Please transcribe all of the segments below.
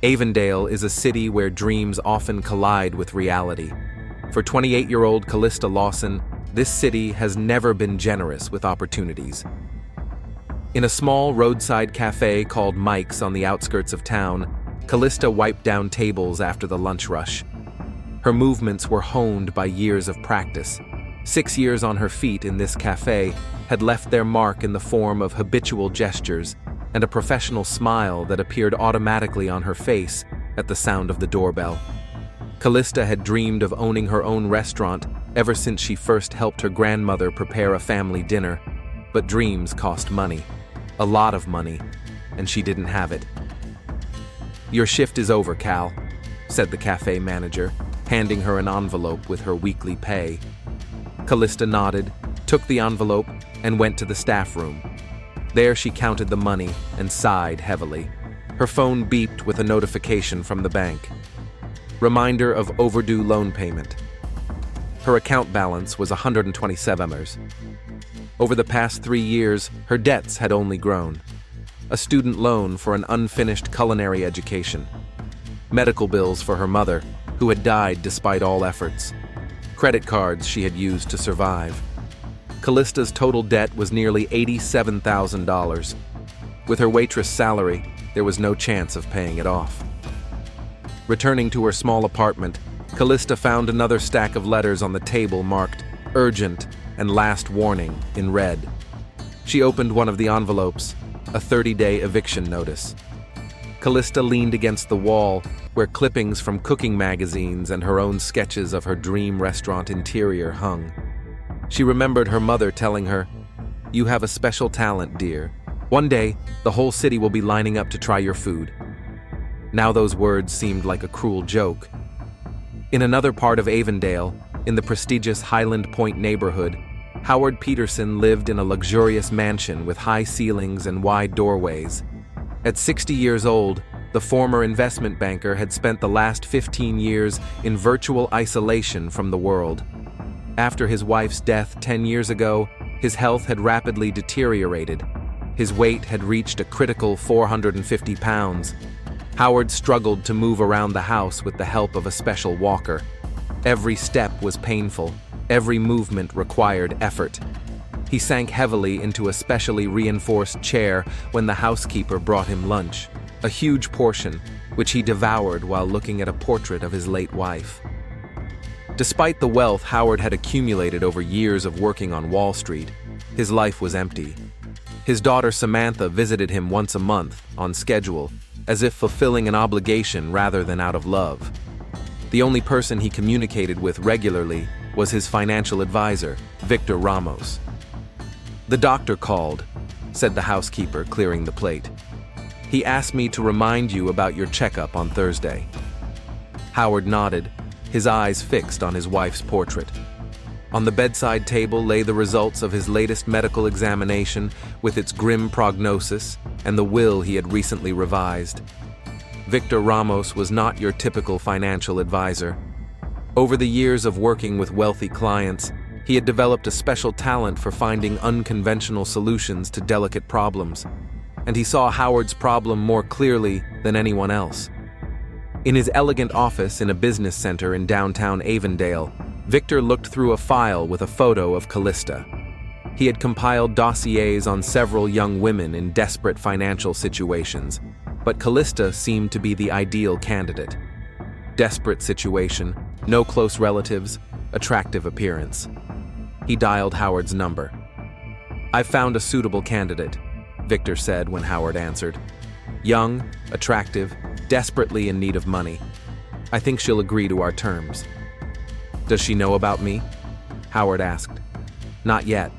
Avondale is a city where dreams often collide with reality. For 28-year-old Callista Lawson, this city has never been generous with opportunities. In a small roadside cafe called Mike's on the outskirts of town, Callista wiped down tables after the lunch rush. Her movements were honed by years of practice. 6 years on her feet in this cafe had left their mark in the form of habitual gestures and a professional smile that appeared automatically on her face at the sound of the doorbell. Callista had dreamed of owning her own restaurant ever since she first helped her grandmother prepare a family dinner, but dreams cost money, a lot of money, and she didn't have it. "Your shift is over, Cal," said the cafe manager, handing her an envelope with her weekly pay. Callista nodded, took the envelope, and went to the staff room. There she counted the money and sighed heavily. Her phone beeped with a notification from the bank. Reminder of overdue loan payment. Her account balance was $127. Over the past 3 years, her debts had only grown. A student loan for an unfinished culinary education. Medical bills for her mother, who had died despite all efforts. Credit cards she had used to survive. Callista's total debt was nearly $87,000. With her waitress salary, there was no chance of paying it off. Returning to her small apartment, Callista found another stack of letters on the table marked "Urgent" and "Last Warning" in red. She opened one of the envelopes, a 30-day eviction notice. Callista leaned against the wall, where clippings from cooking magazines and her own sketches of her dream restaurant interior hung. She remembered her mother telling her, "You have a special talent, dear. One day, the whole city will be lining up to try your food." Now those words seemed like a cruel joke. In another part of Avondale, in the prestigious Highland Point neighborhood, Howard Peterson lived in a luxurious mansion with high ceilings and wide doorways. At 60 years old, the former investment banker had spent the last 15 years in virtual isolation from the world. After his wife's death 10 years ago, his health had rapidly deteriorated. His weight had reached a critical 450 pounds. Howard struggled to move around the house with the help of a special walker. Every step was painful. Every movement required effort. He sank heavily into a specially reinforced chair when the housekeeper brought him lunch, a huge portion, which he devoured while looking at a portrait of his late wife. Despite the wealth Howard had accumulated over years of working on Wall Street, his life was empty. His daughter Samantha visited him once a month, on schedule, as if fulfilling an obligation rather than out of love. The only person he communicated with regularly was his financial advisor, Victor Ramos. "The doctor called," said the housekeeper, clearing the plate. "He asked me to remind you about your checkup on Thursday." Howard nodded, his eyes fixed on his wife's portrait. On the bedside table lay the results of his latest medical examination with its grim prognosis and the will he had recently revised. Victor Ramos was not your typical financial advisor. Over the years of working with wealthy clients, he had developed a special talent for finding unconventional solutions to delicate problems, and he saw Howard's problem more clearly than anyone else. In his elegant office in a business center in downtown Avondale, Victor looked through a file with a photo of Callista. He had compiled dossiers on several young women in desperate financial situations, but Callista seemed to be the ideal candidate. Desperate situation, no close relatives, attractive appearance. He dialed Howard's number. "I found a suitable candidate," Victor said when Howard answered. "Young, attractive, desperately in need of money. I think she'll agree to our terms." "Does she know about me?" Howard asked. "Not yet,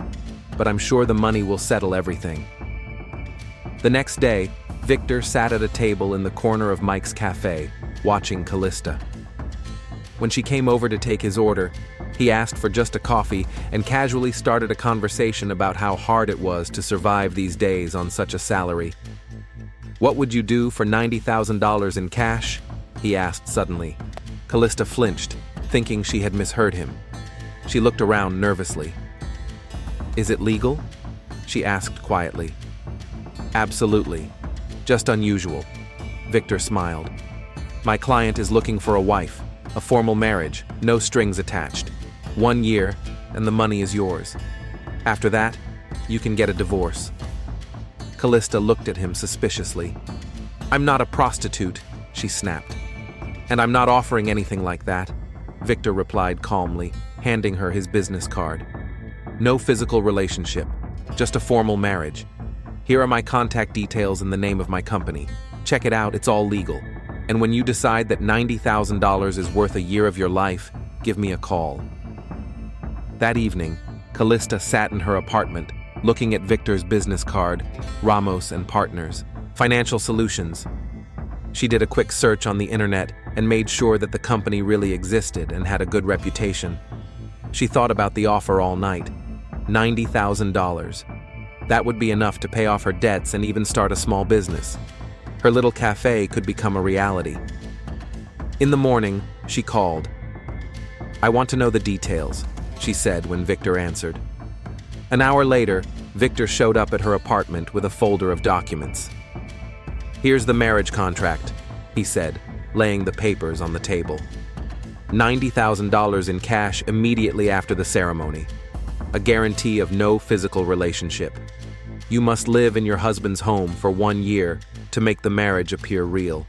but I'm sure the money will settle everything." The next day, Victor sat at a table in the corner of Mike's cafe, watching Callista. When she came over to take his order, he asked for just a coffee and casually started a conversation about how hard it was to survive these days on such a salary. "What would you do for $90,000 in cash?" he asked suddenly. Callista flinched, thinking she had misheard him. She looked around nervously. "Is it legal?" she asked quietly. "Absolutely. Just unusual." Victor smiled. My client is looking for a wife, a formal marriage, no strings attached. 1 year, and the money is yours. After that, you can get a divorce. Callista looked at him suspiciously. I'm not a prostitute, she snapped. And I'm not offering anything like that, Victor replied calmly, handing her his business card. No physical relationship, just a formal marriage. Here are my contact details in the name of my company. Check it out, it's all legal. And when you decide that $90,000 is worth a year of your life, give me a call. That evening, Callista sat in her apartment, looking at Victor's business card, Ramos and Partners, Financial Solutions. She did a quick search on the internet and made sure that the company really existed and had a good reputation. She thought about the offer all night. $90,000. That would be enough to pay off her debts and even start a small business. Her little cafe could become a reality. In the morning, she called. I want to know the details, she said when Victor answered. An hour later, Victor showed up at her apartment with a folder of documents. Here's the marriage contract, he said, laying the papers on the table. $90,000 in cash immediately after the ceremony. A guarantee of no physical relationship. You must live in your husband's home for 1 year to make the marriage appear real.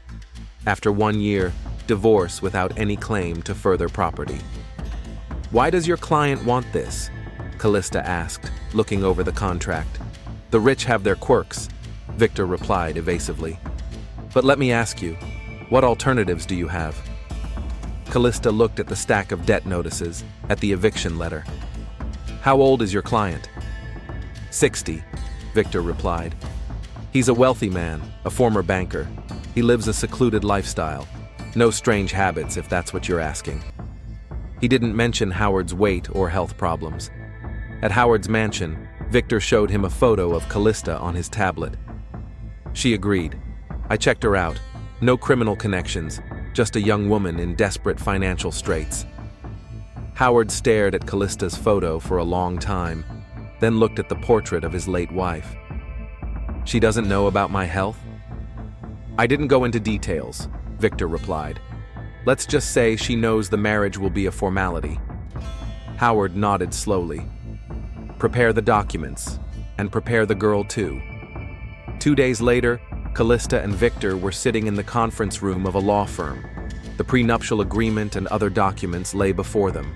After 1 year, divorce without any claim to further property. Why does your client want this? Callista asked, looking over the contract. The rich have their quirks, Victor replied evasively. But let me ask you, what alternatives do you have? Callista looked at the stack of debt notices, at the eviction letter. How old is your client? 60, Victor replied. He's a wealthy man, a former banker. He lives a secluded lifestyle. No strange habits, if that's what you're asking. He didn't mention Howard's weight or health problems. At Howard's mansion, Victor showed him a photo of Callista on his tablet. She agreed. I checked her out. No criminal connections, just a young woman in desperate financial straits. Howard stared at Callista's photo for a long time, then looked at the portrait of his late wife. She doesn't know about my health? I didn't go into details, Victor replied. Let's just say she knows the marriage will be a formality. Howard nodded slowly. Prepare the documents, and prepare the girl too. 2 days later, Callista and Victor were sitting in the conference room of a law firm. The prenuptial agreement and other documents lay before them.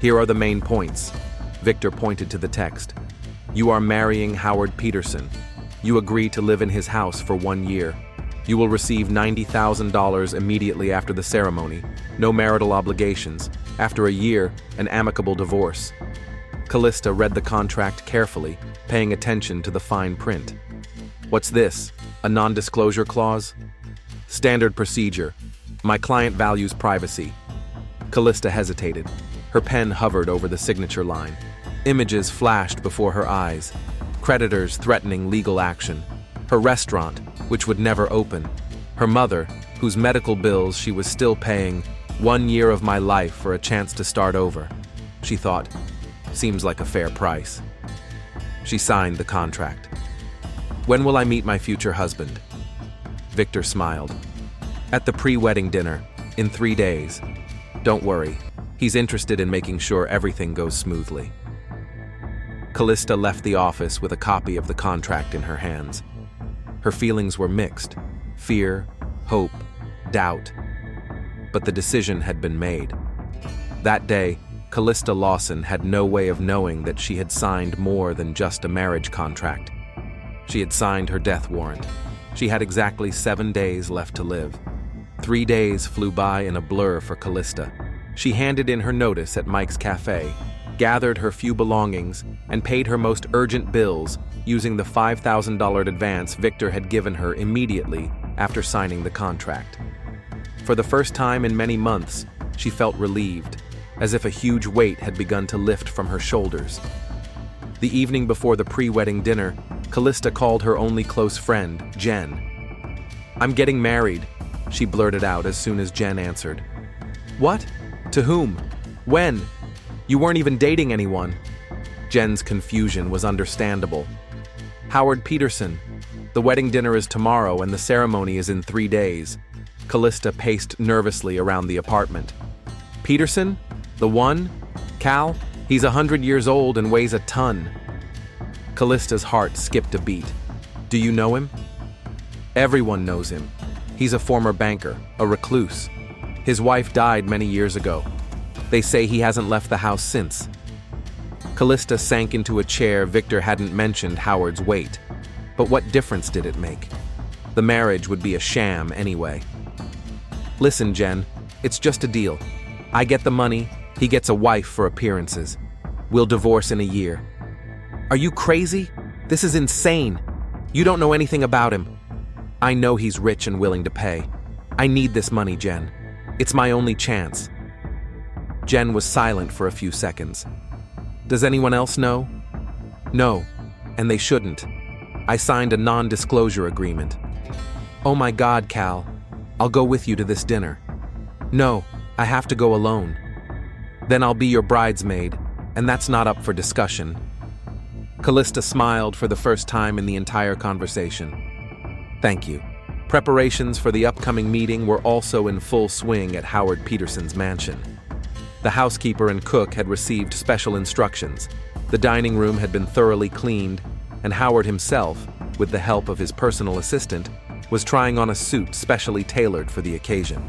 Here are the main points. Victor pointed to the text. You are marrying Howard Peterson. You agree to live in his house for 1 year. You will receive $90,000 immediately after the ceremony. No marital obligations. After a year, an amicable divorce. Callista read the contract carefully, paying attention to the fine print. What's this? A non-disclosure clause? Standard procedure. My client values privacy. Callista hesitated. Her pen hovered over the signature line. Images flashed before her eyes. Creditors threatening legal action. Her restaurant, which would never open. Her mother, whose medical bills she was still paying. 1 year of my life for a chance to start over. She thought, seems like a fair price. She signed the contract. When will I meet my future husband? Victor smiled. At the pre-wedding dinner, in 3 days. Don't worry, he's interested in making sure everything goes smoothly. Callista left the office with a copy of the contract in her hands. Her feelings were mixed: fear, hope, doubt. But the decision had been made. That day, Callista Lawson had no way of knowing that she had signed more than just a marriage contract. She had signed her death warrant. She had exactly 7 days left to live. 3 days flew by in a blur for Callista. She handed in her notice at Mike's Cafe, gathered her few belongings, and paid her most urgent bills using the $5,000 advance Victor had given her immediately after signing the contract. For the first time in many months, she felt relieved, as if a huge weight had begun to lift from her shoulders. The evening before the pre-wedding dinner, Callista called her only close friend, Jen. I'm getting married, she blurted out as soon as Jen answered. What? To whom? When? You weren't even dating anyone. Jen's confusion was understandable. Howard Peterson. The wedding dinner is tomorrow and the ceremony is in 3 days. Callista paced nervously around the apartment. Peterson? The one? Cal? He's 100 years old and weighs a ton. Callista's heart skipped a beat. Do you know him? Everyone knows him. He's a former banker, a recluse. His wife died many years ago. They say he hasn't left the house since. Callista sank into a chair. Victor hadn't mentioned Howard's weight. But what difference did it make? The marriage would be a sham anyway. Listen, Jen, it's just a deal. I get the money, he gets a wife for appearances. We'll divorce in a year. Are you crazy? This is insane. You don't know anything about him. I know he's rich and willing to pay. I need this money, Jen. It's my only chance. Jen was silent for a few seconds. Does anyone else know? No, and they shouldn't. I signed a non-disclosure agreement. Oh my God, Cal. I'll go with you to this dinner. No, I have to go alone. Then I'll be your bridesmaid, and that's not up for discussion. Callista smiled for the first time in the entire conversation. Thank you. Preparations for the upcoming meeting were also in full swing at Howard Peterson's mansion. The housekeeper and cook had received special instructions. The dining room had been thoroughly cleaned, and Howard himself, with the help of his personal assistant, was trying on a suit specially tailored for the occasion.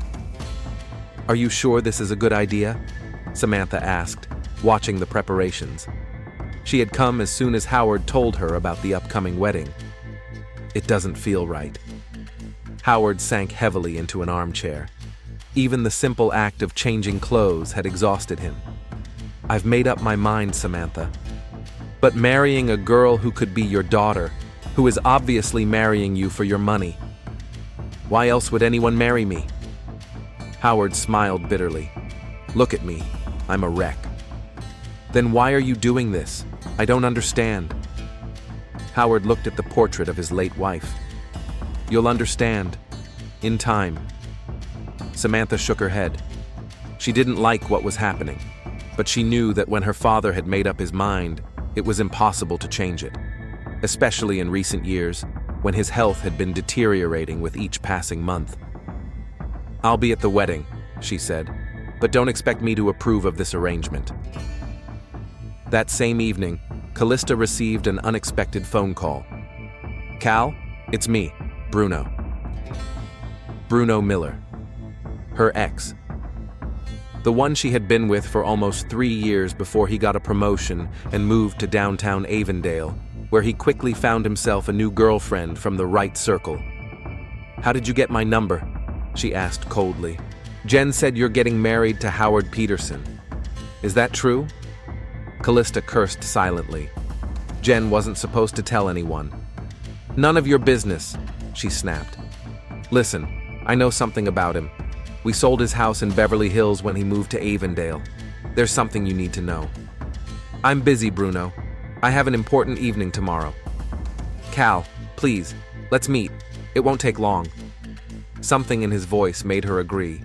Are you sure this is a good idea? Samantha asked, watching the preparations. She had come as soon as Howard told her about the upcoming wedding. It doesn't feel right. Howard sank heavily into an armchair. Even the simple act of changing clothes had exhausted him. I've made up my mind, Samantha. But marrying a girl who could be your daughter, who is obviously marrying you for your money. Why else would anyone marry me? Howard smiled bitterly. Look at me. I'm a wreck. Then why are you doing this? I don't understand. Howard looked at the portrait of his late wife. You'll understand. In time. Samantha shook her head. She didn't like what was happening, but she knew that when her father had made up his mind, it was impossible to change it, especially in recent years, when his health had been deteriorating with each passing month. I'll be at the wedding, she said, but don't expect me to approve of this arrangement. That same evening, Callista received an unexpected phone call. Cal, it's me, Bruno. Bruno Miller. Her ex. The one she had been with for almost 3 years before he got a promotion and moved to downtown Avondale, where he quickly found himself a new girlfriend from the right circle. How did you get my number? She asked coldly. Jen said you're getting married to Howard Peterson. Is that true? Callista cursed silently. Jen wasn't supposed to tell anyone. None of your business, she snapped. Listen, I know something about him. We sold his house in Beverly Hills when he moved to Avondale. There's something you need to know. I'm busy, Bruno. I have an important evening tomorrow. Cal, please, let's meet. It won't take long. Something in his voice made her agree.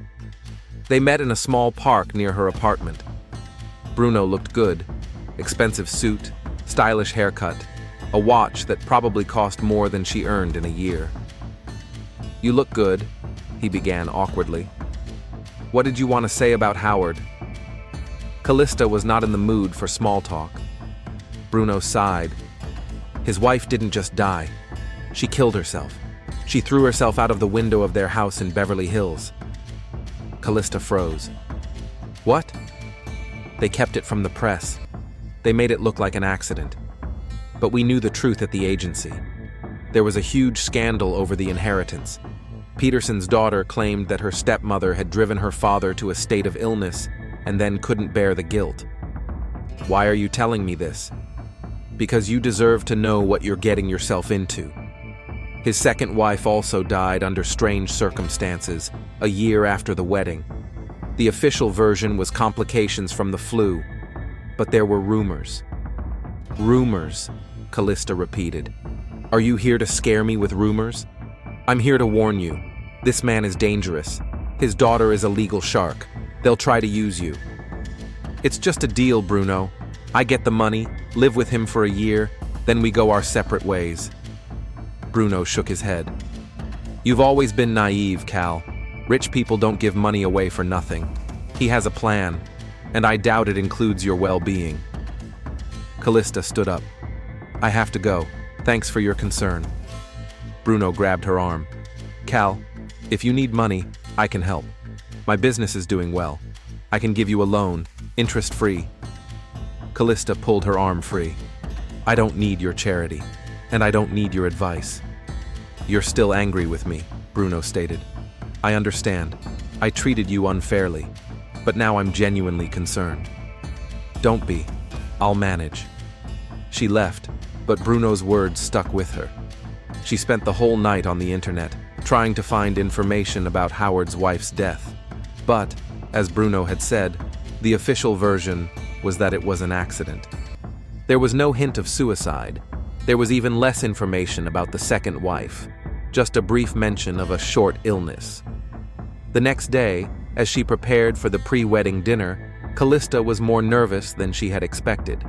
They met in a small park near her apartment. Bruno looked good. Expensive suit, stylish haircut, a watch that probably cost more than she earned in a year. You look good, he began awkwardly. What did you want to say about Howard? Callista was not in the mood for small talk. Bruno sighed. His wife didn't just die. She killed herself. She threw herself out of the window of their house in Beverly Hills. Callista froze. What? They kept it from the press. They made it look like an accident. But we knew the truth at the agency. There was a huge scandal over the inheritance. Peterson's daughter claimed that her stepmother had driven her father to a state of illness and then couldn't bear the guilt. Why are you telling me this? Because you deserve to know what you're getting yourself into. His second wife also died under strange circumstances, a year after the wedding. The official version was complications from the flu, but there were rumors. Rumors, Callista repeated. Are you here to scare me with rumors? I'm here to warn you. This man is dangerous. His daughter is a legal shark. They'll try to use you. It's just a deal, Bruno. I get the money, live with him for a year, then we go our separate ways. Bruno shook his head. You've always been naive, Cal. Rich people don't give money away for nothing. He has a plan, and I doubt it includes your well-being. Callista stood up. I have to go. Thanks for your concern. Bruno grabbed her arm. Cal, if you need money, I can help. My business is doing well. I can give you a loan, interest-free. Callista pulled her arm free. I don't need your charity, and I don't need your advice. You're still angry with me, Bruno stated. I understand. I treated you unfairly, but now I'm genuinely concerned. Don't be. I'll manage. She left, but Bruno's words stuck with her. She spent the whole night on the internet, trying to find information about Howard's wife's death. But, as Bruno had said, the official version was that it was an accident. There was no hint of suicide. There was even less information about the second wife, just a brief mention of a short illness. The next day, as she prepared for the pre-wedding dinner, Callista was more nervous than she had expected.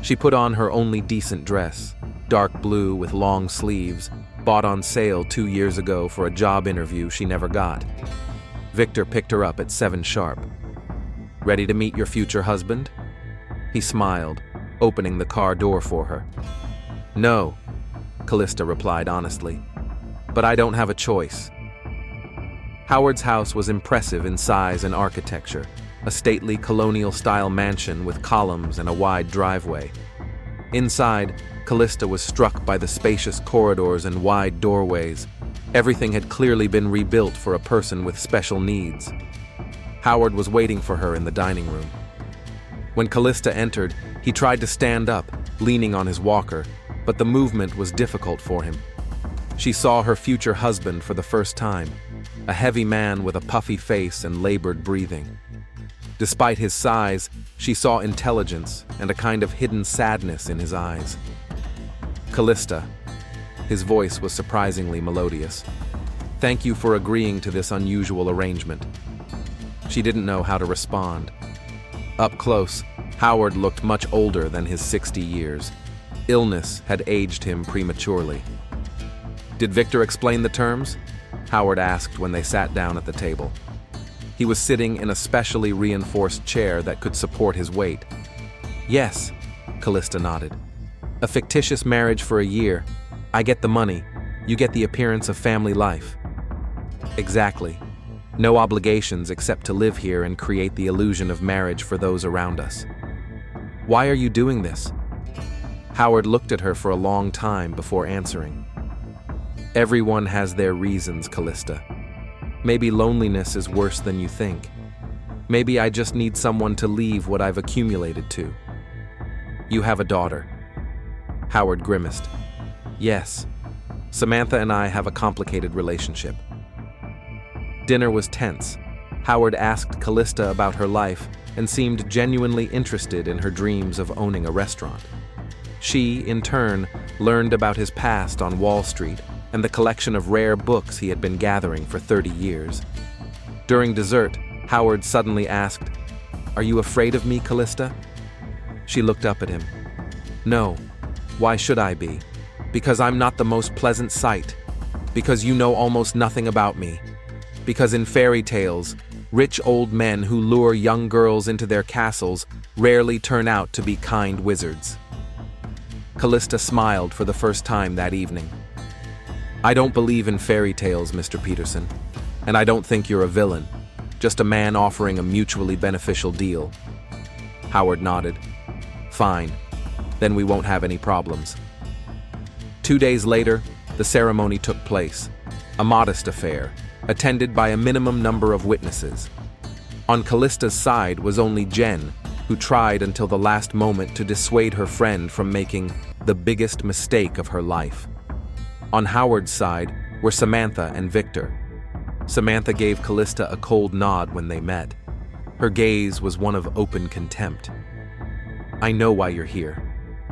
She put on her only decent dress, dark blue with long sleeves, bought on sale 2 years ago for a job interview she never got. Victor picked her up at 7 sharp. Ready to meet your future husband? He smiled, opening the car door for her. No, Callista replied honestly, but I don't have a choice. Howard's house was impressive in size and architecture, a stately colonial-style mansion with columns and a wide driveway. Inside, Callista was struck by the spacious corridors and wide doorways. Everything had clearly been rebuilt for a person with special needs. Howard was waiting for her in the dining room. When Callista entered, he tried to stand up, leaning on his walker, but the movement was difficult for him. She saw her future husband for the first time, a heavy man with a puffy face and labored breathing. Despite his size, she saw intelligence and a kind of hidden sadness in his eyes. Callista. His voice was surprisingly melodious. Thank you for agreeing to this unusual arrangement. She didn't know how to respond. Up close, Howard looked much older than his 60 years. Illness had aged him prematurely. Did Victor explain the terms? Howard asked when they sat down at the table. He was sitting in a specially reinforced chair that could support his weight. Yes, Callista nodded. A fictitious marriage for a year. I get the money. You get the appearance of family life. Exactly. No obligations except to live here and create the illusion of marriage for those around us. Why are you doing this? Howard looked at her for a long time before answering. Everyone has their reasons, Callista. Maybe loneliness is worse than you think. Maybe I just need someone to leave what I've accumulated to. You have a daughter. Howard grimaced. Yes. Samantha and I have a complicated relationship. Dinner was tense. Howard asked Callista about her life and seemed genuinely interested in her dreams of owning a restaurant. She, in turn, learned about his past on Wall Street and the collection of rare books he had been gathering for 30 years. During dessert, Howard suddenly asked, "Are you afraid of me, Callista?" She looked up at him. No. Why should I be? Because I'm not the most pleasant sight. Because you know almost nothing about me. Because in fairy tales, rich old men who lure young girls into their castles rarely turn out to be kind wizards. Callista smiled for the first time that evening. I don't believe in fairy tales, Mr. Peterson, and I don't think you're a villain, just a man offering a mutually beneficial deal. Howard nodded. Fine, then we won't have any problems. 2 days later, the ceremony took place, a modest affair, attended by a minimum number of witnesses. On Callista's side was only Jen, who tried until the last moment to dissuade her friend from making the biggest mistake of her life. On Howard's side were Samantha and Victor. Samantha gave Callista a cold nod when they met. Her gaze was one of open contempt. I know why you're here,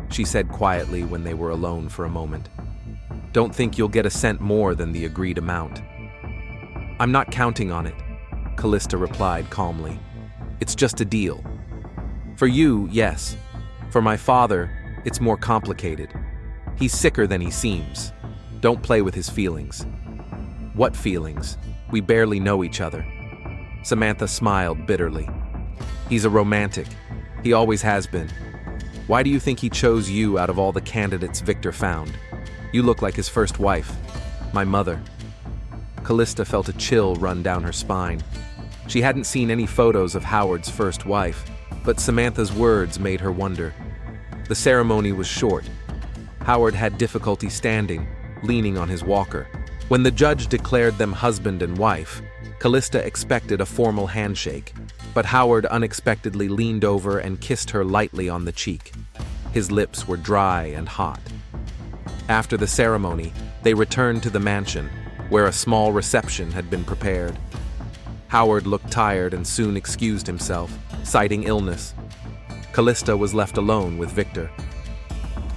she said quietly when they were alone for a moment. Don't think you'll get a cent more than the agreed amount. I'm not counting on it, Callista replied calmly. It's just a deal. For you, yes. For my father, it's more complicated. He's sicker than he seems. Don't play with his feelings. What feelings? We barely know each other." Samantha smiled bitterly. "He's a romantic. He always has been. Why do you think he chose you out of all the candidates Victor found? You look like his first wife, my mother." Callista felt a chill run down her spine. She hadn't seen any photos of Howard's first wife, but Samantha's words made her wonder. The ceremony was short. Howard had difficulty standing, leaning on his walker. When the judge declared them husband and wife, Callista expected a formal handshake, but Howard unexpectedly leaned over and kissed her lightly on the cheek. His lips were dry and hot. After the ceremony, they returned to the mansion, where a small reception had been prepared. Howard looked tired and soon excused himself, citing illness. Callista was left alone with Victor.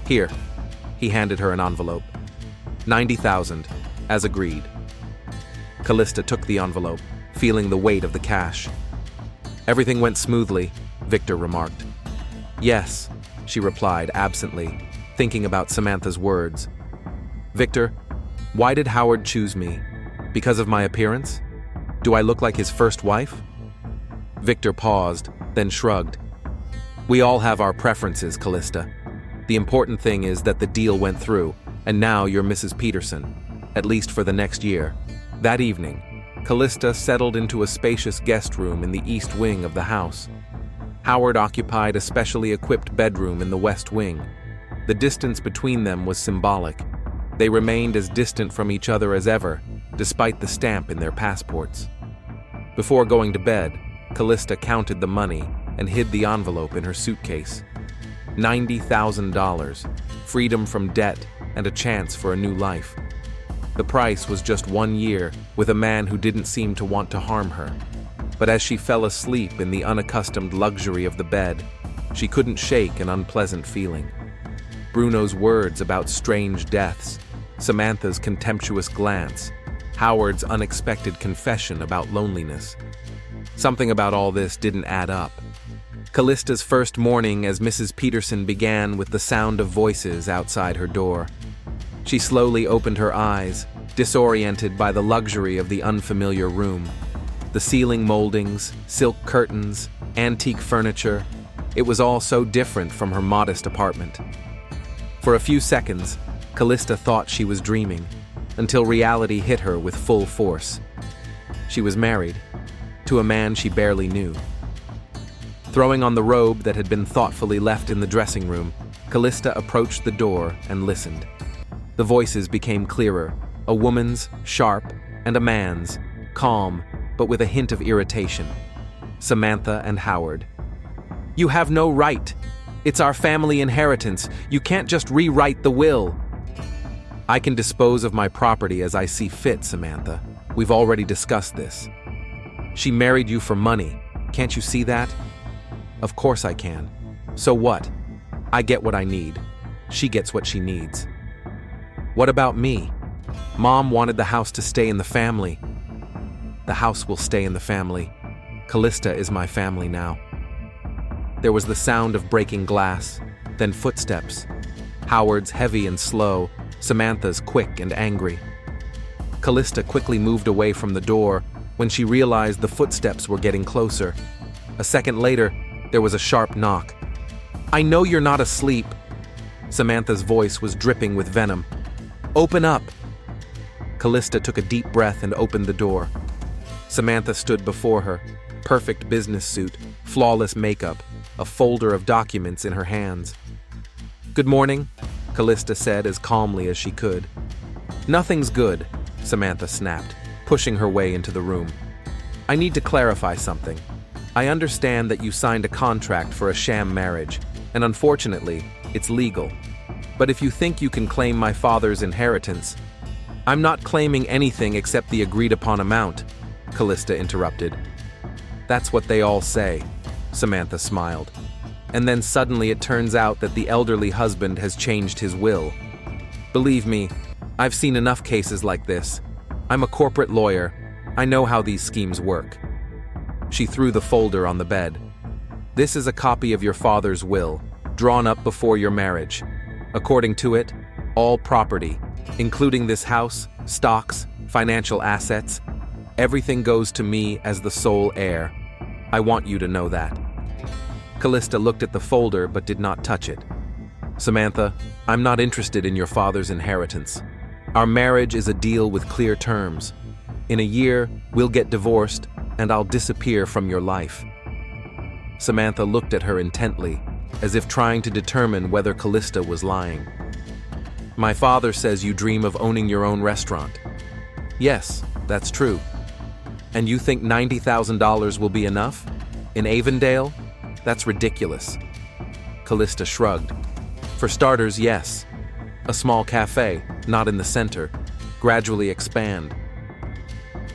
"Here," he handed her an envelope. 90,000, as agreed. Callista took the envelope, feeling the weight of the cash. "Everything went smoothly," Victor remarked. "Yes," she replied absently, thinking about Samantha's words. "Victor, why did Howard choose me? Because of my appearance? Do I look like his first wife?" Victor paused, then shrugged. "We all have our preferences, Callista. The important thing is that the deal went through, and now you're Mrs. Peterson, at least for the next year." That evening, Callista settled into a spacious guest room in the east wing of the house. Howard occupied a specially equipped bedroom in the west wing. The distance between them was symbolic. They remained as distant from each other as ever, despite the stamp in their passports. Before going to bed, Callista counted the money and hid the envelope in her suitcase. $90,000, freedom from debt, and a chance for a new life. The price was just 1 year with a man who didn't seem to want to harm her. But as she fell asleep in the unaccustomed luxury of the bed, she couldn't shake an unpleasant feeling. Bruno's words about strange deaths, Samantha's contemptuous glance, Howard's unexpected confession about loneliness. Something about all this didn't add up. Callista's first morning as Mrs. Peterson began with the sound of voices outside her door. She slowly opened her eyes, disoriented by the luxury of the unfamiliar room. The ceiling moldings, silk curtains, antique furniture, it was all so different from her modest apartment. For a few seconds, Callista thought she was dreaming, until reality hit her with full force. She was married, to a man she barely knew. Throwing on the robe that had been thoughtfully left in the dressing room, Callista approached the door and listened. The voices became clearer, a woman's, sharp, and a man's, calm, but with a hint of irritation. Samantha and Howard. "You have no right. It's our family inheritance. You can't just rewrite the will." "I can dispose of my property as I see fit, Samantha. We've already discussed this." "She married you for money. Can't you see that?" "Of course I can. So what? I get what I need. She gets what she needs." "What about me? Mom wanted the house to stay in the family." "The house will stay in the family. Callista is my family now." There was the sound of breaking glass, then footsteps. Howard's heavy and slow, Samantha's quick and angry. Callista quickly moved away from the door when she realized the footsteps were getting closer. A second later, there was a sharp knock. "I know you're not asleep." Samantha's voice was dripping with venom. "Open up." Callista took a deep breath and opened the door. Samantha stood before her, perfect business suit, flawless makeup, a folder of documents in her hands. "Good morning," Callista said as calmly as she could. "Nothing's good," Samantha snapped, pushing her way into the room. "I need to clarify something. I understand that you signed a contract for a sham marriage, and unfortunately, it's legal. But if you think you can claim my father's inheritance—" "I'm not claiming anything except the agreed-upon amount," Callista interrupted. "That's what they all say," Samantha smiled. "And then suddenly it turns out that the elderly husband has changed his will. Believe me, I've seen enough cases like this. I'm a corporate lawyer. I know how these schemes work." She threw the folder on the bed. "This is a copy of your father's will, drawn up before your marriage. According to it, all property, including this house, stocks, financial assets, Everything goes to me as the sole heir. I want you to know that. Callista looked at the folder but did not touch it. Samantha, I'm not interested in your father's inheritance. Our marriage is a deal with clear terms. In a year, we'll get divorced, and I'll disappear from your life. Samantha looked at her intently, as if trying to determine whether Callista was lying. My father says you dream of owning your own restaurant. Yes, that's true. And you think $90,000 will be enough? In Avondale? That's ridiculous. Callista shrugged. For starters, yes. A small cafe, not in the center. Gradually expand.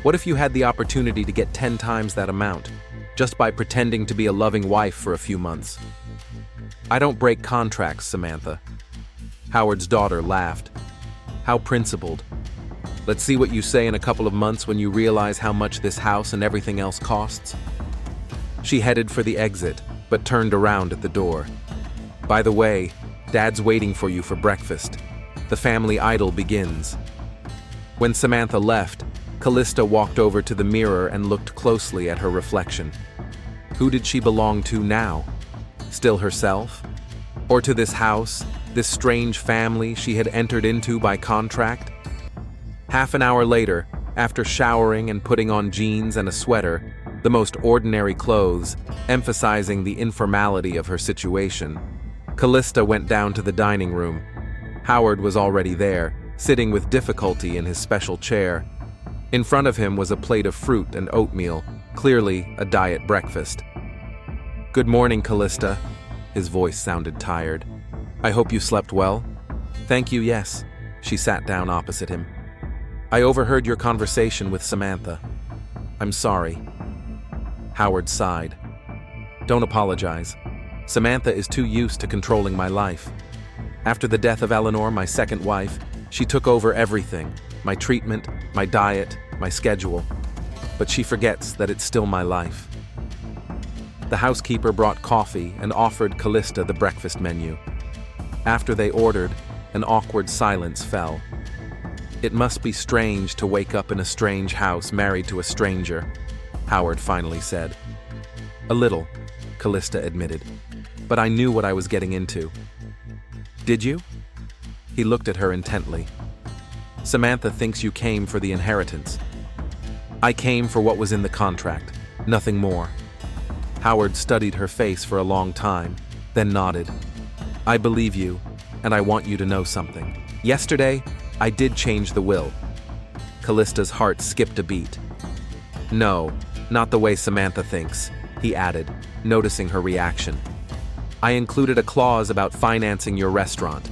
What if you had the opportunity to get 10 times that amount, just by pretending to be a loving wife for a few months? I don't break contracts, Samantha. Howard's daughter laughed. How principled. Let's see what you say in a couple of months when you realize how much this house and everything else costs. She headed for the exit, but turned around at the door. By the way, Dad's waiting for you for breakfast. The family idol begins. When Samantha left, Callista walked over to the mirror and looked closely at her reflection. Who did she belong to now? Still herself? Or to this house, this strange family she had entered into by contract? Half an hour later, after showering and putting on jeans and a sweater, the most ordinary clothes, emphasizing the informality of her situation, Callista went down to the dining room. Howard was already there, sitting with difficulty in his special chair. In front of him was a plate of fruit and oatmeal, clearly a diet breakfast. Good morning, Callista. His voice sounded tired. I hope you slept well? Thank you, yes. She sat down opposite him. I overheard your conversation with Samantha. I'm sorry. Howard sighed. Don't apologize. Samantha is too used to controlling my life. After the death of Eleanor, my second wife, she took over everything. My treatment, my diet, my schedule. But she forgets that it's still my life. The housekeeper brought coffee and offered Callista the breakfast menu. After they ordered, an awkward silence fell. It must be strange to wake up in a strange house married to a stranger, Howard finally said. A little, Callista admitted. But I knew what I was getting into. Did you? He looked at her intently. Samantha thinks you came for the inheritance. I came for what was in the contract, nothing more. Howard studied her face for a long time, then nodded. I believe you, and I want you to know something. Yesterday, I did change the will. Callista's heart skipped a beat. No, not the way Samantha thinks, he added, noticing her reaction. I included a clause about financing your restaurant.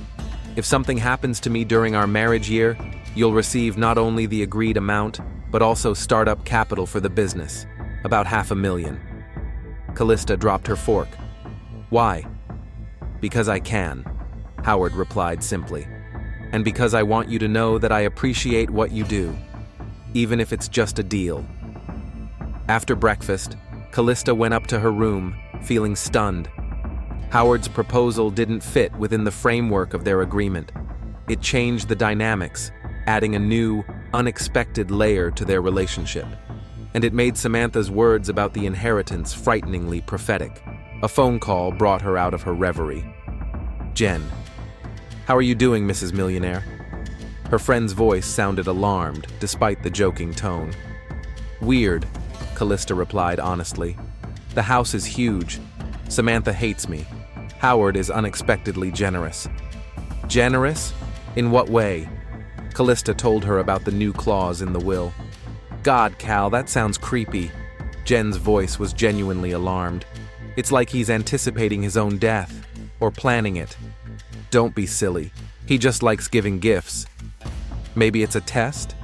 If something happens to me during our marriage year, you'll receive not only the agreed amount, but also startup capital for the business, about $500,000. Callista dropped her fork. Why? Because I can, Howard replied simply. And because I want you to know that I appreciate what you do, even if it's just a deal. After breakfast, Callista went up to her room, feeling stunned. Howard's proposal didn't fit within the framework of their agreement. It changed the dynamics, adding a new, unexpected layer to their relationship. And it made Samantha's words about the inheritance frighteningly prophetic. A phone call brought her out of her reverie. Jen. How are you doing, Mrs. Millionaire? Her friend's voice sounded alarmed, despite the joking tone. Weird, Callista replied honestly. The house is huge. Samantha hates me. Howard is unexpectedly generous. Generous? In what way? Callista told her about the new clause in the will. God, Cal, that sounds creepy. Jen's voice was genuinely alarmed. It's like he's anticipating his own death, or planning it. Don't be silly. He just likes giving gifts. Maybe it's a test?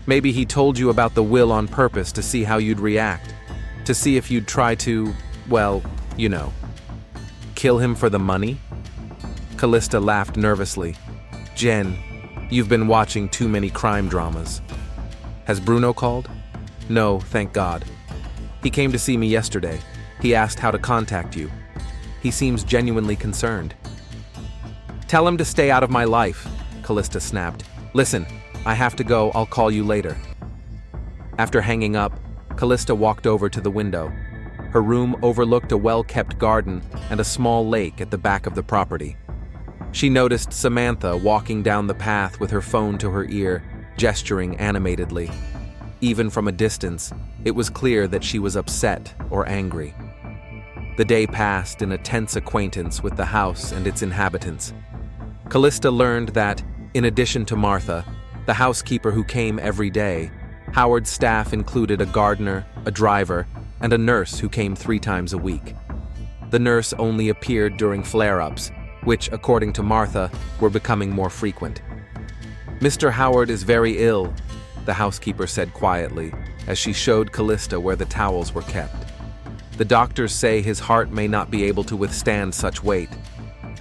Maybe he told you about the will on purpose to see how you'd react. To see if you'd try to, well, you know. Kill him for the money? Callista laughed nervously. Jen, you've been watching too many crime dramas. Has Bruno called? No, thank God. He came to see me yesterday. He asked how to contact you. He seems genuinely concerned. Tell him to stay out of my life, Callista snapped. Listen, I have to go, I'll call you later. After hanging up, Callista walked over to the window. Her room overlooked a well-kept garden and a small lake at the back of the property. She noticed Samantha walking down the path with her phone to her ear, gesturing animatedly. Even from a distance, it was clear that she was upset or angry. The day passed in a tense acquaintance with the house and its inhabitants. Callista learned that, in addition to Martha, the housekeeper who came every day, Howard's staff included a gardener, a driver, and a nurse who came 3 times a week. The nurse only appeared during flare-ups, which, according to Martha, were becoming more frequent. "Mr. Howard is very ill," the housekeeper said quietly, as she showed Callista where the towels were kept. "The doctors say his heart may not be able to withstand such weight.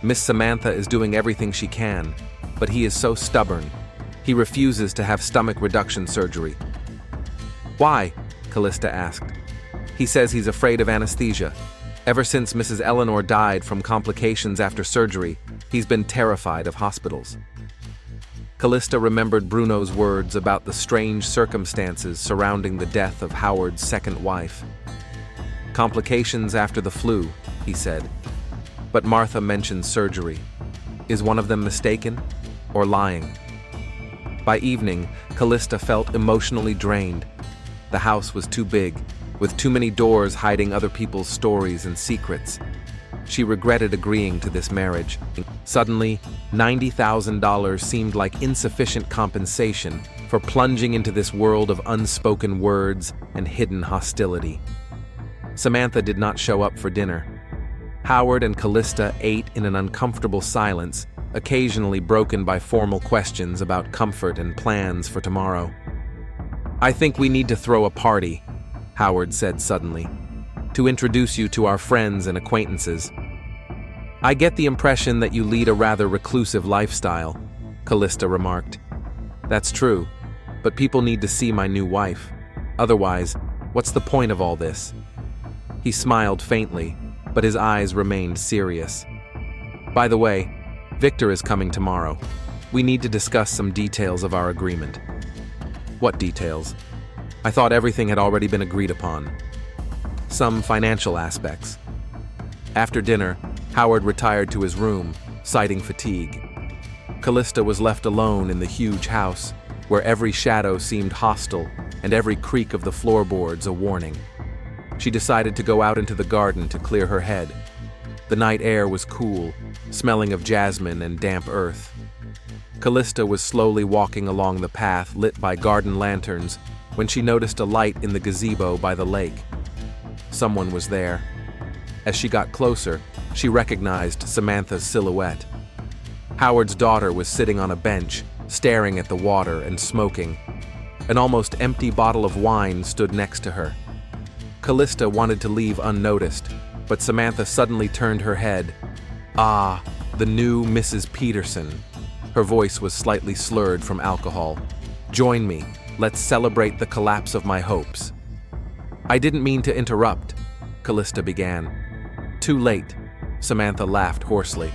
Miss Samantha is doing everything she can, but he is so stubborn. He refuses to have stomach reduction surgery." "Why?" Callista asked. "He says he's afraid of anesthesia. Ever since Mrs. Eleanor died from complications after surgery, he's been terrified of hospitals." Callista remembered Bruno's words about the strange circumstances surrounding the death of Howard's second wife. "Complications after the flu," he said. But Martha mentioned surgery. Is one of them mistaken or lying? By evening, Callista felt emotionally drained. The house was too big, with too many doors hiding other people's stories and secrets. She regretted agreeing to this marriage. Suddenly, $90,000 seemed like insufficient compensation for plunging into this world of unspoken words and hidden hostility. Samantha did not show up for dinner. Howard and Callista ate in an uncomfortable silence, occasionally broken by formal questions about comfort and plans for tomorrow. "I think we need to throw a party," Howard said suddenly, "to introduce you to our friends and acquaintances." "I get the impression that you lead a rather reclusive lifestyle," Callista remarked. "That's true, but people need to see my new wife. Otherwise, what's the point of all this?" He smiled faintly, but his eyes remained serious. "By the way, Victor is coming tomorrow. We need to discuss some details of our agreement." "What details?" "I thought everything had already been agreed upon." "Some financial aspects." After dinner, Howard retired to his room, citing fatigue. Callista was left alone in the huge house, where every shadow seemed hostile and every creak of the floorboards a warning. She decided to go out into the garden to clear her head. The night air was cool, smelling of jasmine and damp earth. Callista was slowly walking along the path lit by garden lanterns when she noticed a light in the gazebo by the lake. Someone was there. As she got closer, she recognized Samantha's silhouette. Howard's daughter was sitting on a bench, staring at the water and smoking. An almost empty bottle of wine stood next to her. Callista wanted to leave unnoticed, but Samantha suddenly turned her head. "Ah, the new Mrs. Peterson." Her voice was slightly slurred from alcohol. "Join me. Let's celebrate the collapse of my hopes." "I didn't mean to interrupt," Callista began. "Too late," Samantha laughed hoarsely.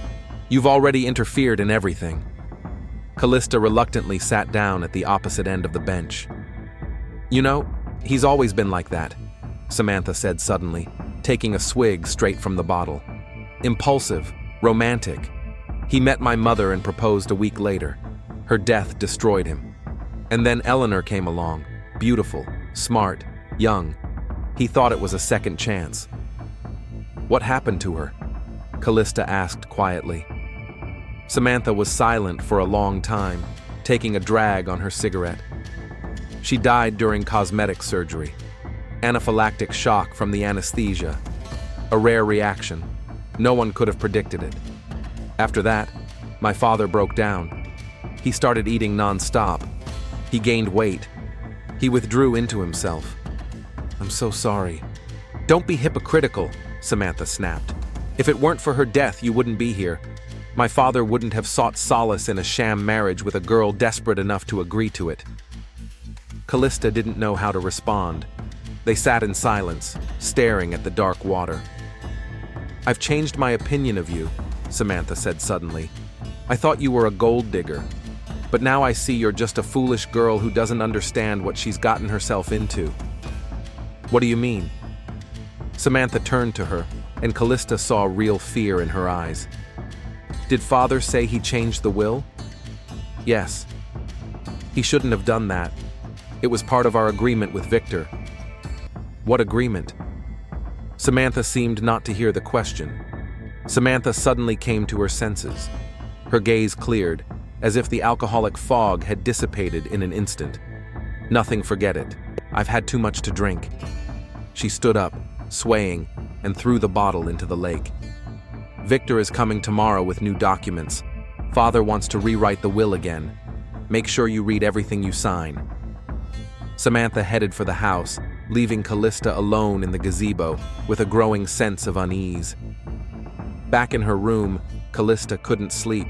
"You've already interfered in everything." Callista reluctantly sat down at the opposite end of the bench. "You know, he's always been like that," Samantha said suddenly, taking a swig straight from the bottle. "Impulsive, romantic. He met my mother and proposed a week later. Her death destroyed him. And then Eleanor came along, beautiful, smart, young. He thought it was a second chance." "What happened to her?" Callista asked quietly. Samantha was silent for a long time, taking a drag on her cigarette. "She died during cosmetic surgery. Anaphylactic shock from the anesthesia. A rare reaction. No one could have predicted it. After that, my father broke down. He started eating non-stop. He gained weight. He withdrew into himself. I'm so sorry." "Don't be hypocritical," Samantha snapped. "If it weren't for her death, you wouldn't be here. My father wouldn't have sought solace in a sham marriage with a girl desperate enough to agree to it." Callista didn't know how to respond. They sat in silence, staring at the dark water. "I've changed my opinion of you," Samantha said suddenly. "I thought you were a gold digger." But now I see you're just a foolish girl who doesn't understand what she's gotten herself into." "What do you mean?" Samantha turned to her, and Callista saw real fear in her eyes. "Did Father say he changed the will?" "Yes. He shouldn't have done that. It was part of our agreement with Victor." "What agreement?" Samantha seemed not to hear the question. Samantha suddenly came to her senses. Her gaze cleared, as if the alcoholic fog had dissipated in an instant. "Nothing, forget it. I've had too much to drink." She stood up, swaying, and threw the bottle into the lake. "Victor is coming tomorrow with new documents. Father wants to rewrite the will again. Make sure you read everything you sign." Samantha headed for the house, leaving Callista alone in the gazebo with a growing sense of unease. Back in her room, Callista couldn't sleep.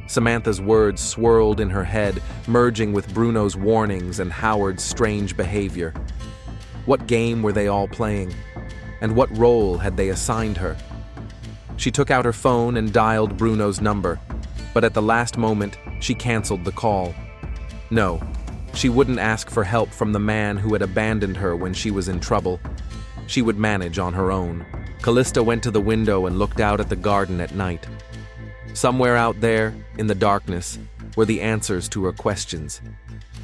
Samantha's words swirled in her head, merging with Bruno's warnings and Howard's strange behavior. What game were they all playing? And what role had they assigned her? She took out her phone and dialed Bruno's number, but at the last moment, she canceled the call. No, she wouldn't ask for help from the man who had abandoned her when she was in trouble. She would manage on her own. Callista went to the window and looked out at the garden at night. Somewhere out there, in the darkness, were the answers to her questions.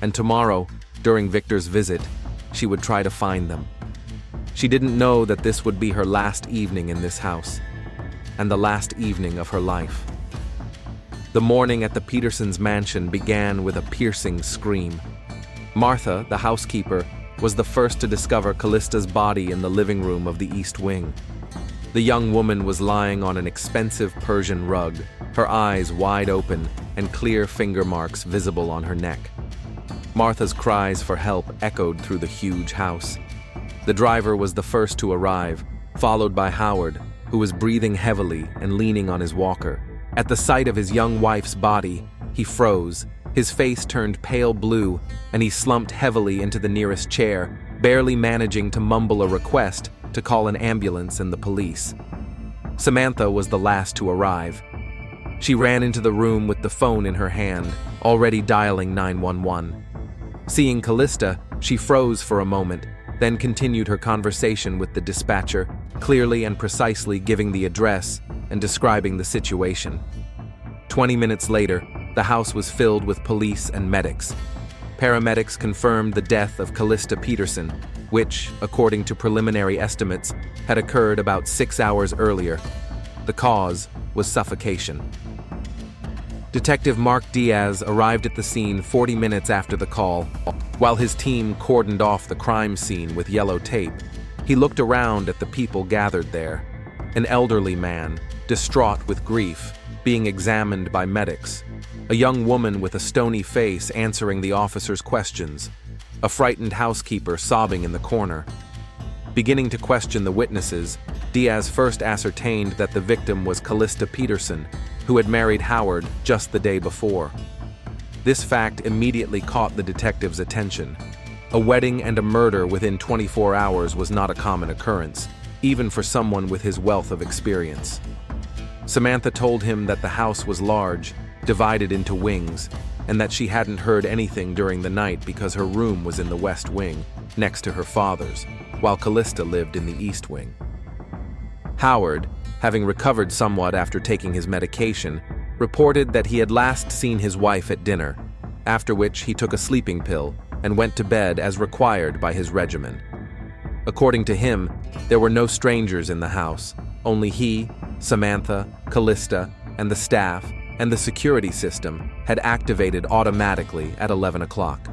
And tomorrow, during Victor's visit, she would try to find them. She didn't know that this would be her last evening in this house, and the last evening of her life. The morning at the Petersons' mansion began with a piercing scream. Martha, the housekeeper, was the first to discover Callista's body in the living room of the East Wing. The young woman was lying on an expensive Persian rug, her eyes wide open and clear finger marks visible on her neck. Martha's cries for help echoed through the huge house. The driver was the first to arrive, followed by Howard, who was breathing heavily and leaning on his walker. At the sight of his young wife's body, he froze, his face turned pale blue, and he slumped heavily into the nearest chair, barely managing to mumble a request to call an ambulance and the police. Samantha was the last to arrive. She ran into the room with the phone in her hand, already dialing 911. Seeing Callista, she froze for a moment, then continued her conversation with the dispatcher, clearly and precisely giving the address and describing the situation. 20 minutes later, the house was filled with police and medics. Paramedics confirmed the death of Callista Peterson, which, according to preliminary estimates, had occurred about 6 hours earlier. The cause was suffocation. Detective Mark Diaz arrived at the scene 40 minutes after the call. While his team cordoned off the crime scene with yellow tape, he looked around at the people gathered there. An elderly man, distraught with grief, being examined by medics. A young woman with a stony face answering the officer's questions. A frightened housekeeper sobbing in the corner. Beginning to question the witnesses, Diaz first ascertained that the victim was Callista Peterson, who had married Howard just the day before. This fact immediately caught the detective's attention. A wedding and a murder within 24 hours was not a common occurrence, even for someone with his wealth of experience. Samantha told him that the house was large, divided into wings, and that she hadn't heard anything during the night because her room was in the West Wing, next to her father's, while Callista lived in the East Wing. Howard, having recovered somewhat after taking his medication, reported that he had last seen his wife at dinner, after which he took a sleeping pill and went to bed as required by his regimen. According to him, there were no strangers in the house, only he, Samantha, Callista, and the staff, and the security system had activated automatically at 11 o'clock.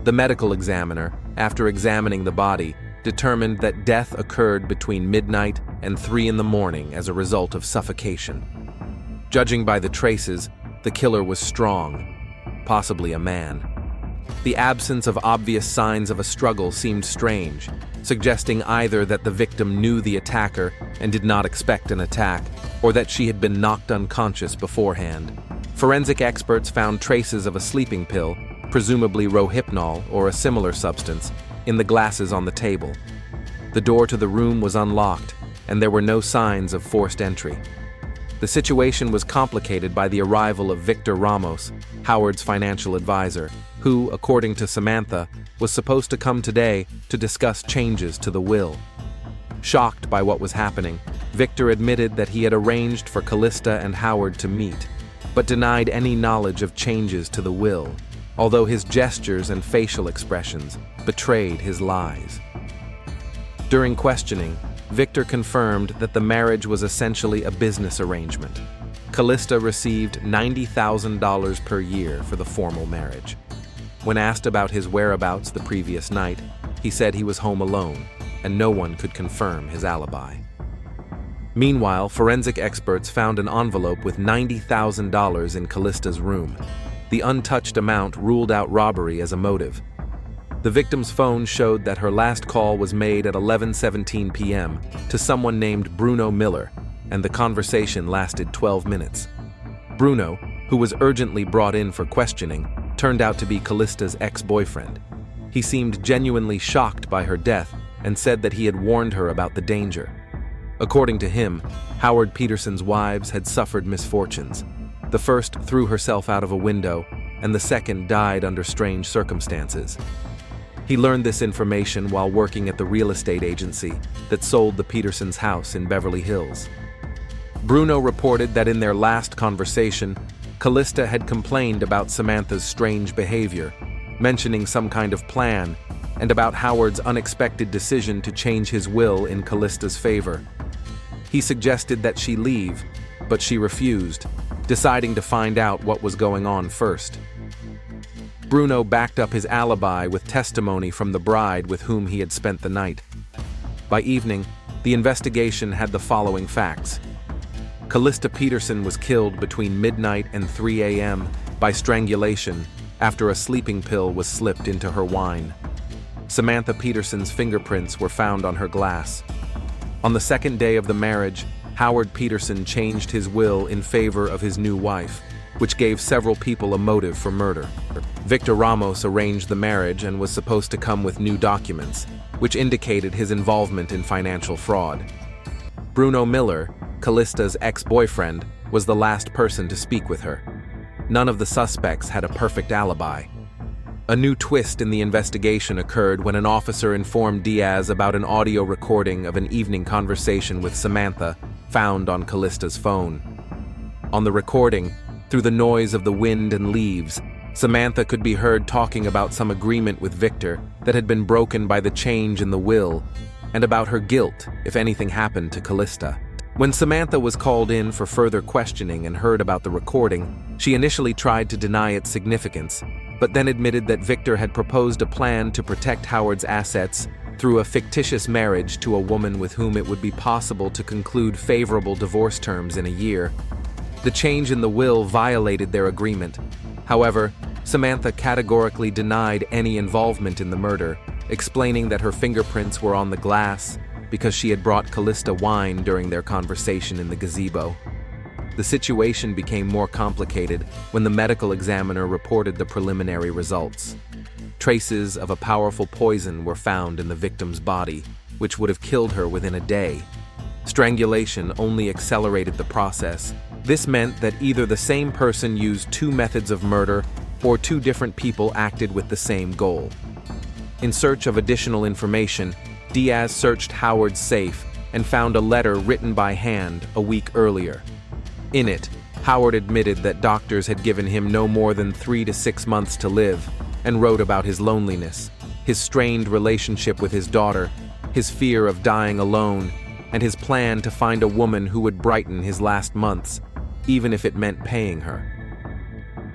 The medical examiner, after examining the body, determined that death occurred between midnight and 3 in the morning as a result of suffocation. Judging by the traces, the killer was strong, possibly a man. The absence of obvious signs of a struggle seemed strange, suggesting either that the victim knew the attacker and did not expect an attack, or that she had been knocked unconscious beforehand. Forensic experts found traces of a sleeping pill, presumably Rohypnol or a similar substance, in the glasses on the table. The door to the room was unlocked, and there were no signs of forced entry. The situation was complicated by the arrival of Victor Ramos, Howard's financial advisor, who, according to Samantha, was supposed to come today to discuss changes to the will. Shocked by what was happening, Victor admitted that he had arranged for Callista and Howard to meet, but denied any knowledge of changes to the will, although his gestures and facial expressions betrayed his lies. During questioning, Victor confirmed that the marriage was essentially a business arrangement. Callista received $90,000 per year for the formal marriage. When asked about his whereabouts the previous night, he said he was home alone, and no one could confirm his alibi. Meanwhile, forensic experts found an envelope with $90,000 in Callista's room. The untouched amount ruled out robbery as a motive. The victim's phone showed that her last call was made at 11:17 p.m. to someone named Bruno Miller, and the conversation lasted 12 minutes. Bruno, who was urgently brought in for questioning, turned out to be Callista's ex-boyfriend. He seemed genuinely shocked by her death and said that he had warned her about the danger. According to him, Howard Peterson's wives had suffered misfortunes. The first threw herself out of a window, and the second died under strange circumstances. He learned this information while working at the real estate agency that sold the Petersons' house in Beverly Hills. Bruno reported that in their last conversation, Callista had complained about Samantha's strange behavior, mentioning some kind of plan, and about Howard's unexpected decision to change his will in Callista's favor. He suggested that she leave, but she refused, deciding to find out what was going on first. Bruno backed up his alibi with testimony from the bride with whom he had spent the night. By evening, the investigation had the following facts. Callista Peterson was killed between midnight and 3 a.m. by strangulation after a sleeping pill was slipped into her wine. Samantha Peterson's fingerprints were found on her glass. On the second day of the marriage, Howard Peterson changed his will in favor of his new wife, which gave several people a motive for murder. Victor Ramos arranged the marriage and was supposed to come with new documents, which indicated his involvement in financial fraud. Bruno Miller, Callista's ex-boyfriend, was the last person to speak with her. None of the suspects had a perfect alibi. A new twist in the investigation occurred when an officer informed Diaz about an audio recording of an evening conversation with Samantha found on Callista's phone. On the recording, through the noise of the wind and leaves, Samantha could be heard talking about some agreement with Victor that had been broken by the change in the will, and about her guilt if anything happened to Callista. When Samantha was called in for further questioning and heard about the recording, she initially tried to deny its significance, but then admitted that Victor had proposed a plan to protect Howard's assets through a fictitious marriage to a woman with whom it would be possible to conclude favorable divorce terms in a year. The change in the will violated their agreement. However, Samantha categorically denied any involvement in the murder, explaining that her fingerprints were on the glass because she had brought Callista wine during their conversation in the gazebo. The situation became more complicated when the medical examiner reported the preliminary results. Traces of a powerful poison were found in the victim's body, which would have killed her within a day. Strangulation only accelerated the process. This meant that either the same person used two methods of murder or two different people acted with the same goal. In search of additional information, Diaz searched Howard's safe and found a letter written by hand a week earlier. In it, Howard admitted that doctors had given him no more than 3 to 6 months to live, and wrote about his loneliness, his strained relationship with his daughter, his fear of dying alone, and his plan to find a woman who would brighten his last months, even if it meant paying her.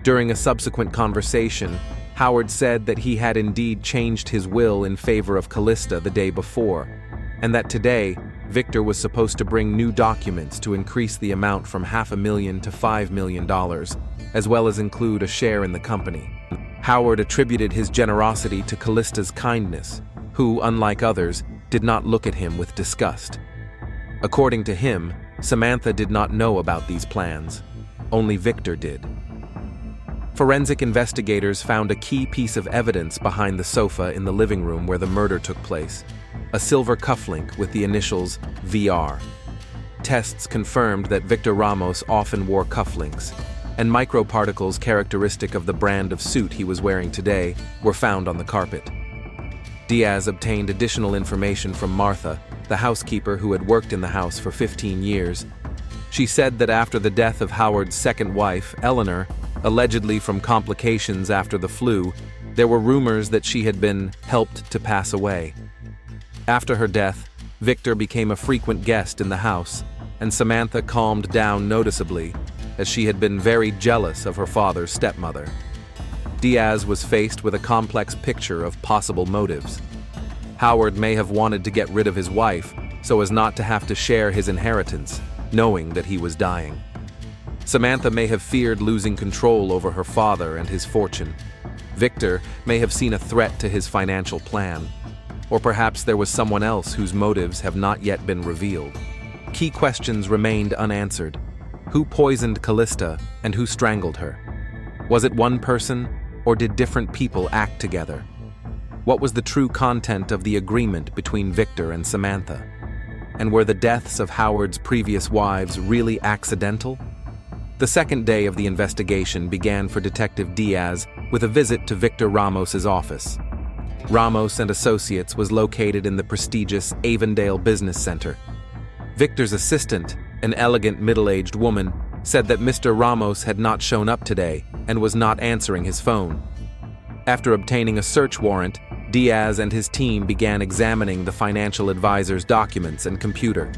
During a subsequent conversation, Howard said that he had indeed changed his will in favor of Callista the day before, and that today, Victor was supposed to bring new documents to increase the amount from $500,000 to $5 million, as well as include a share in the company. Howard attributed his generosity to Callista's kindness, who, unlike others, did not look at him with disgust. According to him, Samantha did not know about these plans. Only Victor did. Forensic investigators found a key piece of evidence behind the sofa in the living room where the murder took place: a silver cufflink with the initials VR. Tests confirmed that Victor Ramos often wore cufflinks. and microparticles characteristic of the brand of suit he was wearing today were found on the carpet. Diaz obtained additional information from Martha, the housekeeper who had worked in the house for 15 years. She said that after the death of Howard's second wife, Eleanor, allegedly from complications after the flu, there were rumors that she had been helped to pass away. After her death, Victor became a frequent guest in the house, and Samantha calmed down noticeably, as she had been very jealous of her father's stepmother. Diaz was faced with a complex picture of possible motives. Howard may have wanted to get rid of his wife so as not to have to share his inheritance, knowing that he was dying. Samantha may have feared losing control over her father and his fortune. Victor may have seen a threat to his financial plan. Or perhaps there was someone else whose motives have not yet been revealed. Key questions remained unanswered. Who poisoned Callista and who strangled her? Was it one person, or did different people act together? What was the true content of the agreement between Victor and Samantha? And were the deaths of Howard's previous wives really accidental? The second day of the investigation began for Detective Diaz with a visit to Victor Ramos's office. Ramos and Associates was located in the prestigious Avondale Business Center. Victor's assistant, an elegant middle-aged woman, said that Mr. Ramos had not shown up today and was not answering his phone. After obtaining a search warrant, Diaz and his team began examining the financial advisor's documents and computer.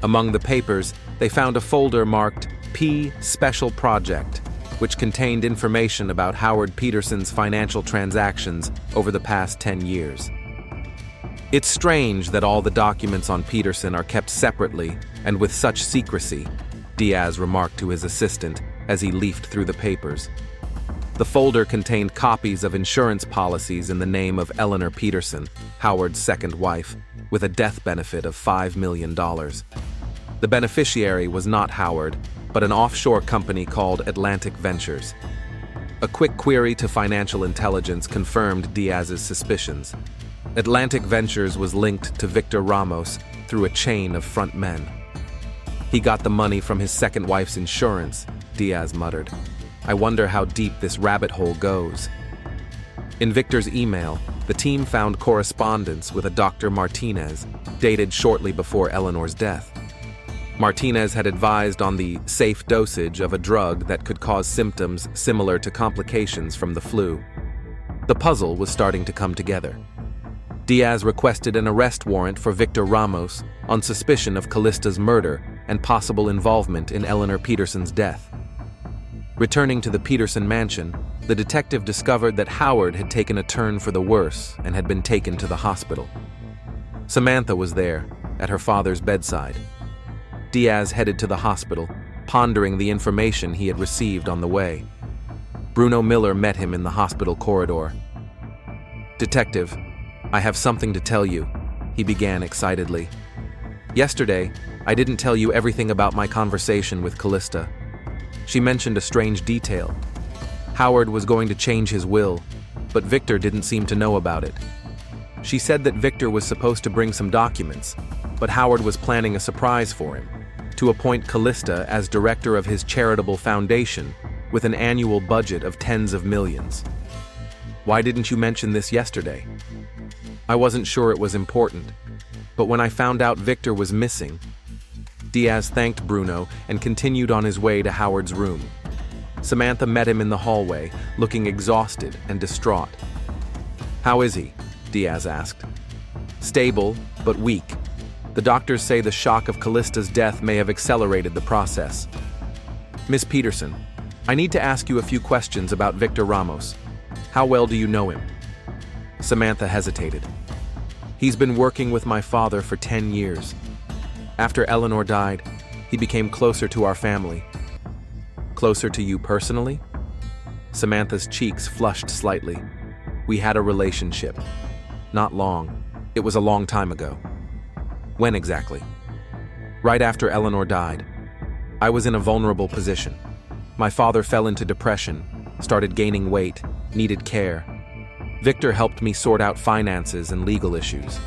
Among the papers, they found a folder marked P Special Project, which contained information about Howard Peterson's financial transactions over the past 10 years. It's strange that all the documents on Peterson are kept separately and with such secrecy, Diaz remarked to his assistant as he leafed through the papers. The folder contained copies of insurance policies in the name of Eleanor Peterson, Howard's second wife, with a death benefit of $5 million. The beneficiary was not Howard, but an offshore company called Atlantic Ventures. A quick query to financial intelligence confirmed Diaz's suspicions. Atlantic Ventures was linked to Victor Ramos through a chain of front men. He got the money from his second wife's insurance, Diaz muttered. I wonder how deep this rabbit hole goes. In Victor's email, the team found correspondence with a Dr. Martinez, dated shortly before Eleanor's death. Martinez had advised on the safe dosage of a drug that could cause symptoms similar to complications from the flu. The puzzle was starting to come together. Diaz requested an arrest warrant for Victor Ramos on suspicion of Callista's murder and possible involvement in Eleanor Peterson's death. Returning to the Peterson mansion, the detective discovered that Howard had taken a turn for the worse and had been taken to the hospital. Samantha was there, at her father's bedside. Diaz headed to the hospital, pondering the information he had received on the way. Bruno Miller met him in the hospital corridor. "Detective, I have something to tell you," he began excitedly. "Yesterday, I didn't tell you everything about my conversation with Callista. She mentioned a strange detail. Howard was going to change his will, but Victor didn't seem to know about it. She said that Victor was supposed to bring some documents, but Howard was planning a surprise for him, to appoint Callista as director of his charitable foundation with an annual budget of tens of millions. Why didn't you mention this yesterday? I wasn't sure it was important, but when I found out Victor was missing..." Diaz thanked Bruno and continued on his way to Howard's room. Samantha met him in the hallway, looking exhausted and distraught. "How is he?" Diaz asked. "Stable, but weak. The doctors say the shock of Callista's death may have accelerated the process. Miss Peterson, I need to ask you a few questions about Victor Ramos. How well do you know him?" Samantha hesitated. "He's been working with my father for 10 years. After Eleanor died, he became closer to our family." "Closer to you personally?" Samantha's cheeks flushed slightly. "We had a relationship. Not long. It was a long time ago." "When exactly?" "Right after Eleanor died. I was in a vulnerable position. My father fell into depression, started gaining weight, needed care. Victor helped me sort out finances and legal issues.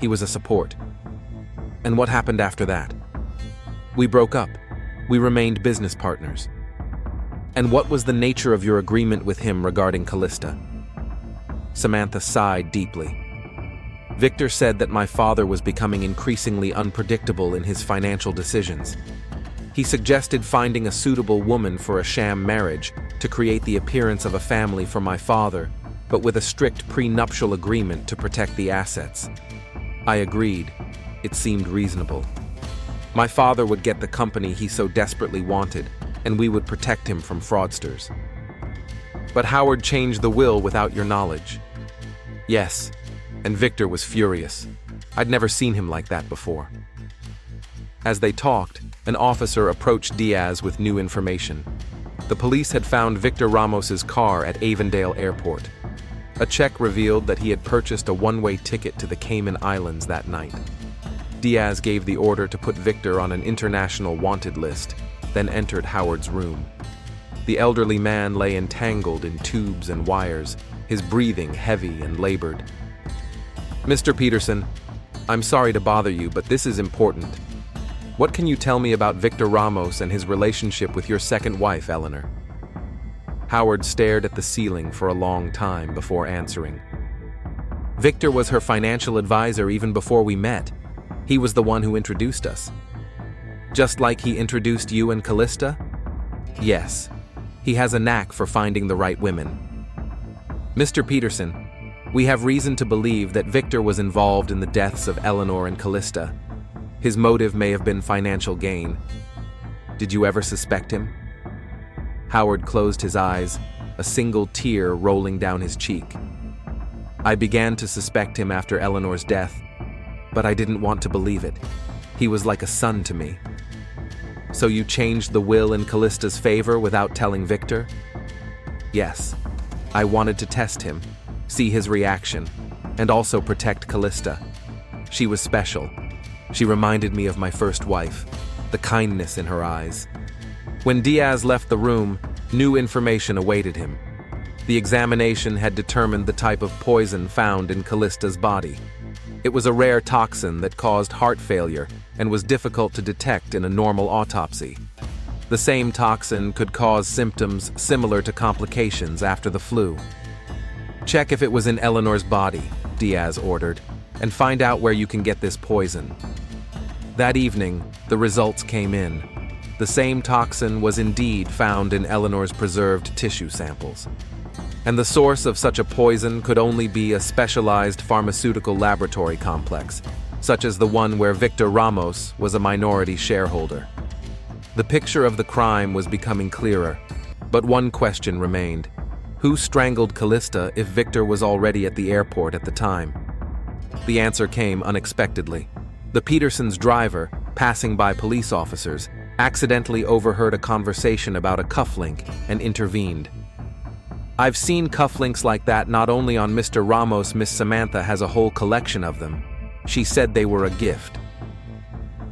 He was a support." "And what happened after that?" "We broke up. We remained business partners." And what was the nature of your agreement with him regarding Callista? Samantha sighed deeply. Victor said that my father was becoming increasingly unpredictable in his financial decisions. He suggested finding a suitable woman for a sham marriage to create the appearance of a family for my father, but with a strict prenuptial agreement to protect the assets. I agreed. It seemed reasonable. My father would get the company he so desperately wanted, and we would protect him from fraudsters. But Howard changed the will without your knowledge. Yes, and Victor was furious. I'd never seen him like that before. As they talked, an officer approached Diaz with new information. The police had found Victor Ramos's car at Avondale Airport. A check revealed that he had purchased a one-way ticket to the Cayman Islands that night. Diaz gave the order to put Victor on an international wanted list, then entered Howard's room. The elderly man lay entangled in tubes and wires, his breathing heavy and labored. Mr. Peterson, I'm sorry to bother you, but this is important. What can you tell me about Victor Ramos and his relationship with your second wife, Eleanor? Howard stared at the ceiling for a long time before answering. Victor was her financial advisor even before we met. He was the one who introduced us. Just like he introduced you and Callista? Yes. He has a knack for finding the right women. Mr. Peterson, we have reason to believe that Victor was involved in the deaths of Eleanor and Callista. His motive may have been financial gain. Did you ever suspect him? Howard closed his eyes, a single tear rolling down his cheek. I began to suspect him after Eleanor's death, but I didn't want to believe it. He was like a son to me. So you changed the will in Callista's favor without telling Victor? Yes. I wanted to test him, see his reaction, and also protect Callista. She was special. She reminded me of my first wife, the kindness in her eyes. When Diaz left the room, new information awaited him. The examination had determined the type of poison found in Callista's body. It was a rare toxin that caused heart failure and was difficult to detect in a normal autopsy. The same toxin could cause symptoms similar to complications after the flu. Check if it was in Eleanor's body, Diaz ordered, and find out where you can get this poison. That evening, the results came in. The same toxin was indeed found in Eleanor's preserved tissue samples. And the source of such a poison could only be a specialized pharmaceutical laboratory complex, such as the one where Victor Ramos was a minority shareholder. The picture of the crime was becoming clearer, but one question remained. Who strangled Callista if Victor was already at the airport at the time? The answer came unexpectedly. The Petersons' driver, passing by police officers, accidentally overheard a conversation about a cufflink and intervened. I've seen cufflinks like that not only on Mr. Ramos. Miss Samantha has a whole collection of them. She said they were a gift.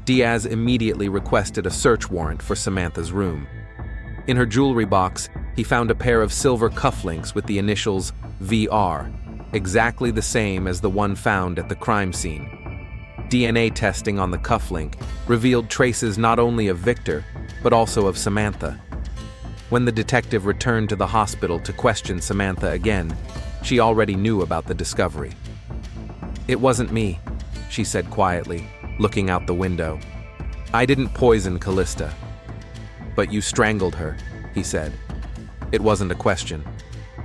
Diaz immediately requested a search warrant for Samantha's room. In her jewelry box, he found a pair of silver cufflinks with the initials VR, exactly the same as the one found at the crime scene. DNA testing on the cufflink revealed traces not only of Victor, but also of Samantha. When the detective returned to the hospital to question Samantha again, she already knew about the discovery. It wasn't me, she said quietly, looking out the window. I didn't poison Callista. But you strangled her, he said. It wasn't a question.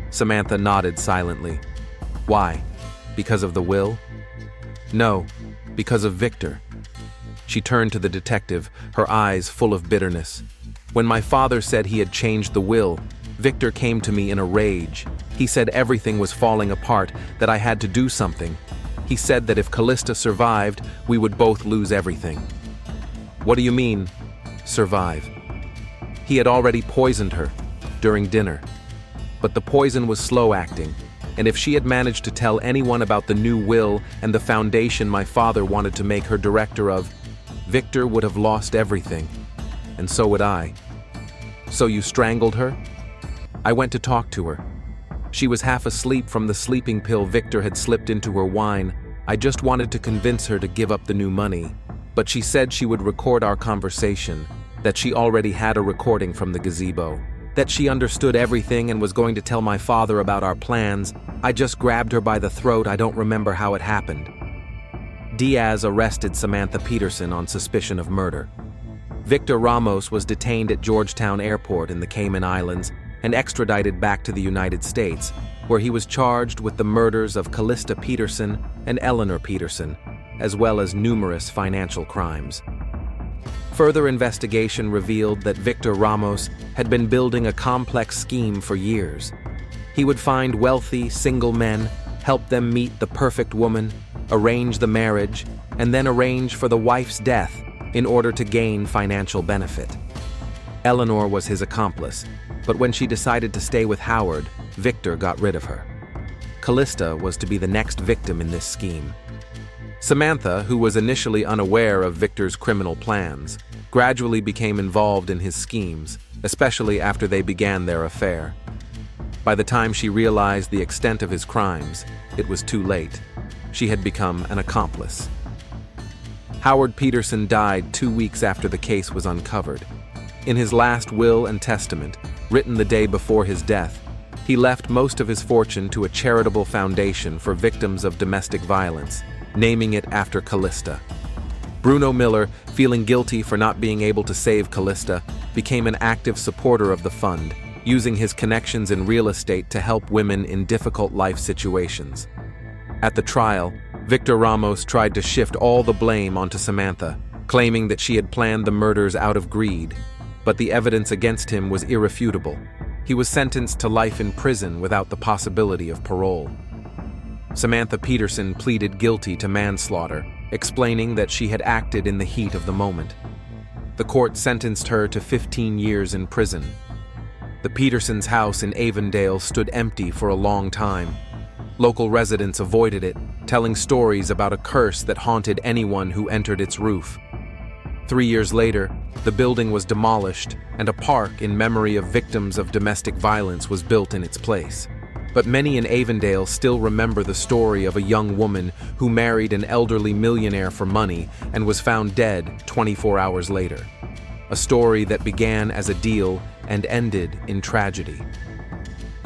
Samantha nodded silently. Why? Because of the will? No, because of Victor. She turned to the detective, her eyes full of bitterness. When my father said he had changed the will, Victor came to me in a rage. He said everything was falling apart, that I had to do something. He said that if Callista survived, we would both lose everything. What do you mean, survive? He had already poisoned her during dinner. But the poison was slow-acting, and if she had managed to tell anyone about the new will and the foundation my father wanted to make her director of, Victor would have lost everything, and so would I. So you strangled her? I went to talk to her. She was half asleep from the sleeping pill Victor had slipped into her wine. I just wanted to convince her to give up the new money, but she said she would record our conversation, that she already had a recording from the gazebo, that she understood everything and was going to tell my father about our plans. I just grabbed her by the throat. I don't remember how it happened. Diaz arrested Samantha Peterson on suspicion of murder. Victor Ramos was detained at Georgetown Airport in the Cayman Islands and extradited back to the United States, where he was charged with the murders of Callista Peterson and Eleanor Peterson, as well as numerous financial crimes. Further investigation revealed that Victor Ramos had been building a complex scheme for years. He would find wealthy, single men, help them meet the perfect woman, arrange the marriage, and then arrange for the wife's death in order to gain financial benefit. Eleanor was his accomplice, but when she decided to stay with Howard, Victor got rid of her. Callista was to be the next victim in this scheme. Samantha, who was initially unaware of Victor's criminal plans, gradually became involved in his schemes, especially after they began their affair. By the time she realized the extent of his crimes, it was too late. She had become an accomplice. Howard Peterson died 2 weeks after the case was uncovered. In his last will and testament, written the day before his death, he left most of his fortune to a charitable foundation for victims of domestic violence, naming it after Callista. Bruno Miller, feeling guilty for not being able to save Callista, became an active supporter of the fund, using his connections in real estate to help women in difficult life situations. At the trial, Victor Ramos tried to shift all the blame onto Samantha, claiming that she had planned the murders out of greed, but the evidence against him was irrefutable. He was sentenced to life in prison without the possibility of parole. Samantha Peterson pleaded guilty to manslaughter, explaining that she had acted in the heat of the moment. The court sentenced her to 15 years in prison. The Petersons' house in Avondale stood empty for a long time. Local residents avoided it, telling stories about a curse that haunted anyone who entered its roof. 3 years later, the building was demolished, and a park in memory of victims of domestic violence was built in its place. But many in Avondale still remember the story of a young woman who married an elderly millionaire for money and was found dead 24 hours later. A story that began as a deal and ended in tragedy.